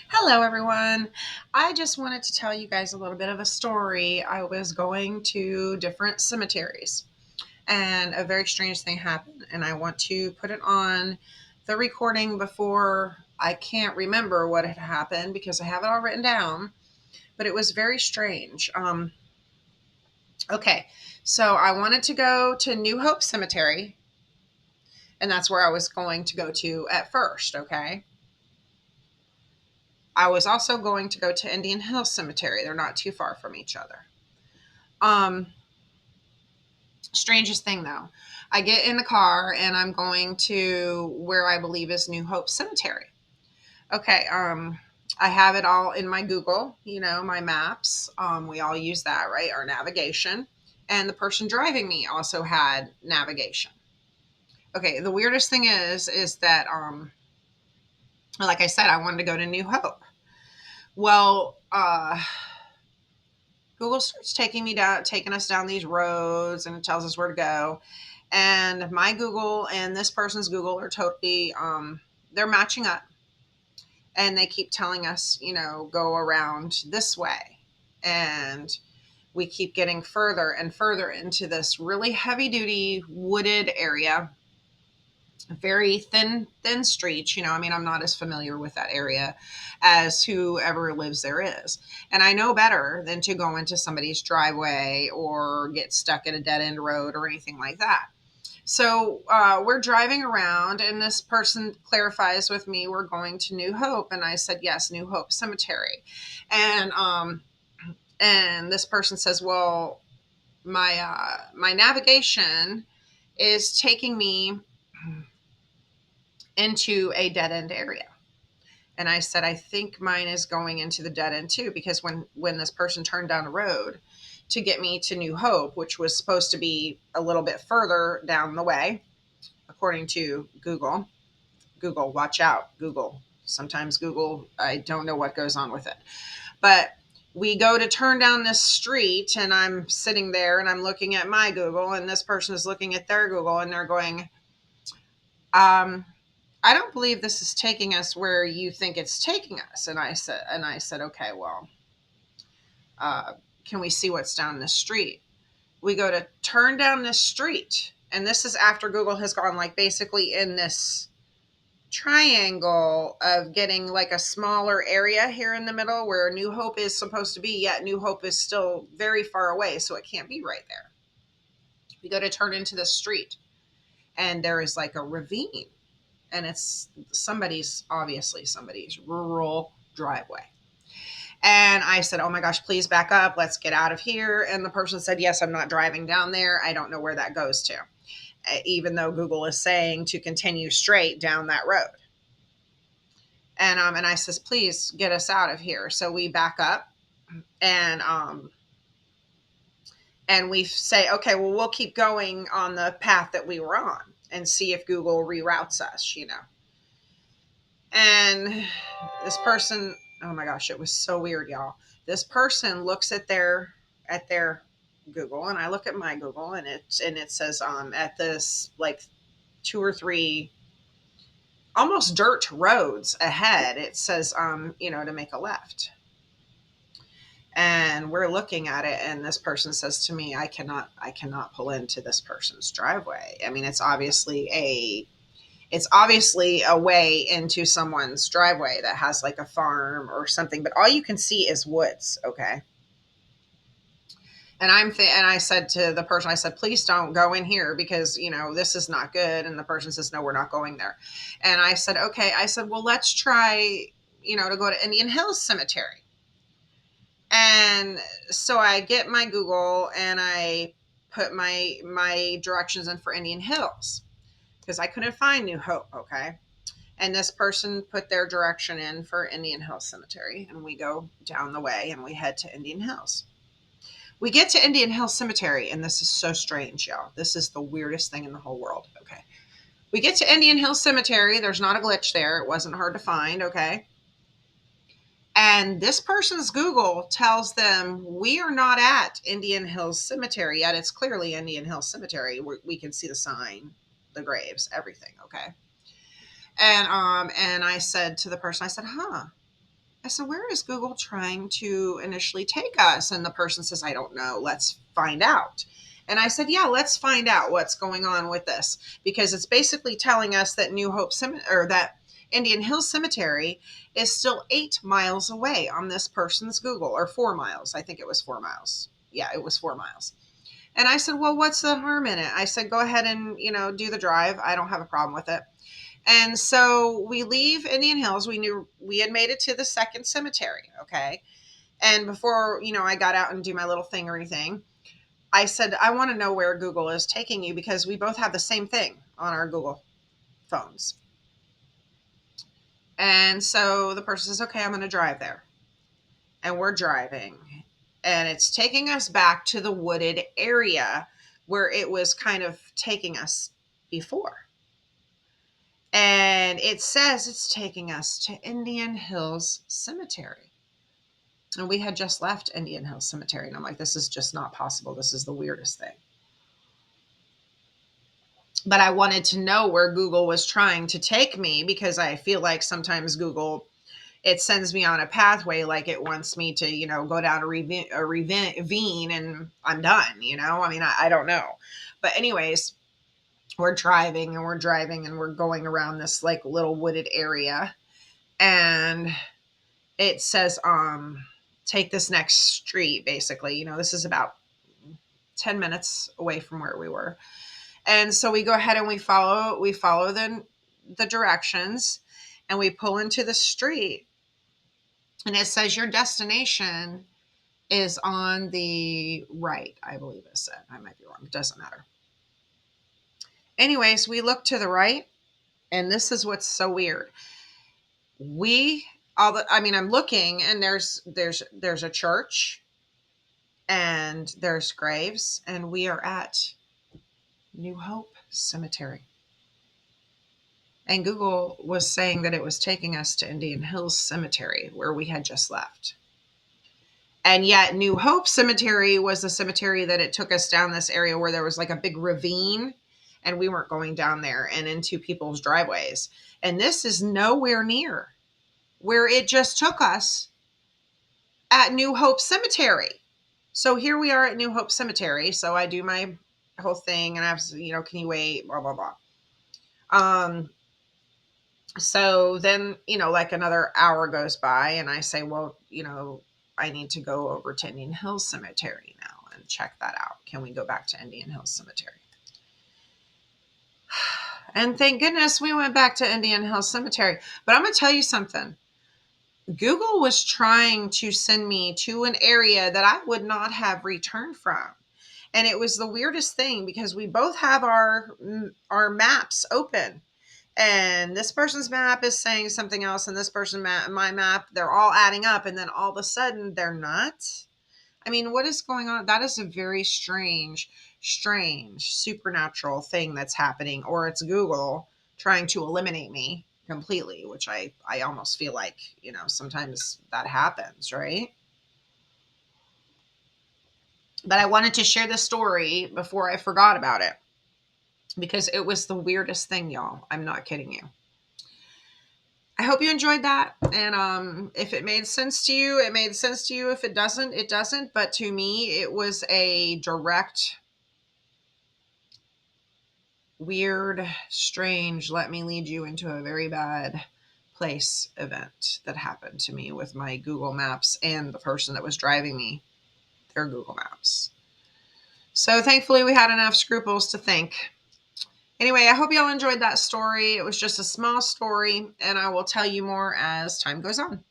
Hello, everyone. I just wanted to tell you guys a little bit of a story. I was going to different cemeteries, and a very strange thing happened. And I want to put it on the recording before I can't remember what had happened because I have it all written down. But it was very strange. Okay, so I wanted to go to New Hope Cemetery, and that's where I was going to go to at first. Okay. I was also going to go to Indian Hill Cemetery. They're not too far from each other. Um, Strangest thing though, I get in the car and I'm going to where I believe is New Hope Cemetery. Okay, I have it all in my Google, my maps. We all use that, right? Our navigation. And the person driving me also had navigation. Okay, the weirdest thing is that like I said, I wanted to go to New Hope. Well, Google starts taking us down these roads, and it tells us where to go. And my Google and this person's Google are totally, they're matching up. And they keep telling us, go around this way. And we keep getting further and further into this really heavy duty wooded area, very thin streets. I mean, I'm not as familiar with that area as whoever lives there is, and I know better than to go into somebody's driveway or get stuck at a dead end road or anything like that. So we're driving around, and this person clarifies with me, we're going to New Hope. And I said, yes, New Hope Cemetery. And this person says, well, my navigation is taking me into a dead end area. And I said, I think mine is going into the dead end too, because when this person turned down a road to get me to New Hope, which was supposed to be a little bit further down the way, according to Google. Google, watch out, Google. Sometimes Google, I don't know what goes on with it. But we go to turn down this street, and I'm sitting there and I'm looking at my Google, and this person is looking at their Google, and they're going, um, I don't believe this is taking us where you think it's taking us. And I said, okay, well, uh, can we see what's down this street? We go to turn down this street, and this is after Google has gone like basically in this triangle of getting like a smaller area here in the middle where New Hope is supposed to be, yet New Hope is still very far away, so it can't be right there. We go to turn into the street, and there is like a ravine, and it's obviously somebody's rural driveway. And I said, oh my gosh, please back up. Let's get out of here. And the person said, yes, I'm not driving down there. I don't know where that goes to, even though Google is saying to continue straight down that road. And I says, please get us out of here. So we back up, and and we say, okay, well, we'll keep going on the path that we were on and see if Google reroutes us. And this person, oh my gosh, it was so weird, y'all. This person looks at their Google, and I look at my Google, and it says at this like two or three almost dirt roads ahead, it says to make a left. And we're looking at it, and this person says to me, I cannot pull into this person's driveway. I mean, it's obviously a way into someone's driveway that has like a farm or something, but all you can see is woods. Okay. And I said to the person, I said, please don't go in here because, this is not good. And the person says, no, we're not going there. And I said, okay. I said, well, let's try, to go to Indian Hills Cemetery. And so I get my Google, and I put my directions in for Indian Hills because I couldn't find New Hope. Okay. And this person put their direction in for Indian Hills Cemetery, and we go down the way and we head to Indian Hills. We get to Indian Hills Cemetery, and this is so strange, y'all. This is the weirdest thing in the whole world. Okay. We get to Indian Hills Cemetery. There's not a glitch there. It wasn't hard to find. Okay. And this person's Google tells them we are not at Indian Hills Cemetery yet. It's clearly Indian Hills Cemetery. We can see the sign, the graves, everything. Okay. And I said to the person, I said, huh. I said, where is Google trying to initially take us? And the person says, I don't know. Let's find out. And I said, yeah, let's find out what's going on with this, because it's basically telling us that New Hope or that Indian Hills Cemetery is still 8 miles away on this person's Google, or 4 miles. I think it was 4 miles. Yeah, it was 4 miles. And I said, well, what's the harm in it? I said, go ahead and, do the drive. I don't have a problem with it. And so we leave Indian Hills. We knew we had made it to the second cemetery. Okay. And before, I got out and do my little thing or anything, I said, I want to know where Google is taking you, because we both have the same thing on our Google phones. And so the person says, okay, I'm going to drive there. And we're driving. And it's taking us back to the wooded area where it was kind of taking us before. And it says it's taking us to Indian Hills Cemetery. And we had just left Indian Hills Cemetery. And I'm like, this is just not possible. This is the weirdest thing. But I wanted to know where Google was trying to take me, because I feel like sometimes Google, it sends me on a pathway, like it wants me to, go down a ravine and I'm done, I mean, I don't know. But anyways, we're driving and we're driving and we're going around this like little wooded area. And it says, take this next street, basically. This is about 10 minutes away from where we were. And so we go ahead and we follow the directions, and we pull into the street, and it says your destination is on the right. I believe it said. I might be wrong. It doesn't matter. Anyways, we look to the right, and this is what's so weird. I'm looking, and there's a church, and there's graves, and we are at New Hope Cemetery. And Google was saying that it was taking us to Indian Hills Cemetery, where we had just left. And yet New Hope Cemetery was the cemetery that it took us down this area where there was like a big ravine, and we weren't going down there and into people's driveways. And this is nowhere near where it just took us at New Hope Cemetery. So here we are at New Hope Cemetery. So I do my whole thing, and I have, can you wait, blah, blah, blah. So then, like another hour goes by, and I say, well, I need to go over to Indian Hills Cemetery now and check that out. Can we go back to Indian Hills Cemetery? And thank goodness we went back to Indian Hills Cemetery. But I'm going to tell you something. Google was trying to send me to an area that I would not have returned from. And it was the weirdest thing, because we both have our maps open. And this person's map is saying something else, and this person's my map, they're all adding up, and then all of a sudden they're not. I mean, what is going on? That is a very strange, supernatural thing that's happening, or it's Google trying to eliminate me completely, which I almost feel like, sometimes that happens, right? But I wanted to share this story before I forgot about it, because it was the weirdest thing, y'all. I'm not kidding you. I hope you enjoyed that. And if it made sense to you, it made sense to you. If it doesn't, it doesn't. But to me, it was a direct, weird, strange, let me lead you into a very bad place event that happened to me with my Google Maps and the person that was driving me, their Google Maps. So thankfully, we had enough scruples to think. Anyway, I hope y'all enjoyed that story. It was just a small story, and I will tell you more as time goes on.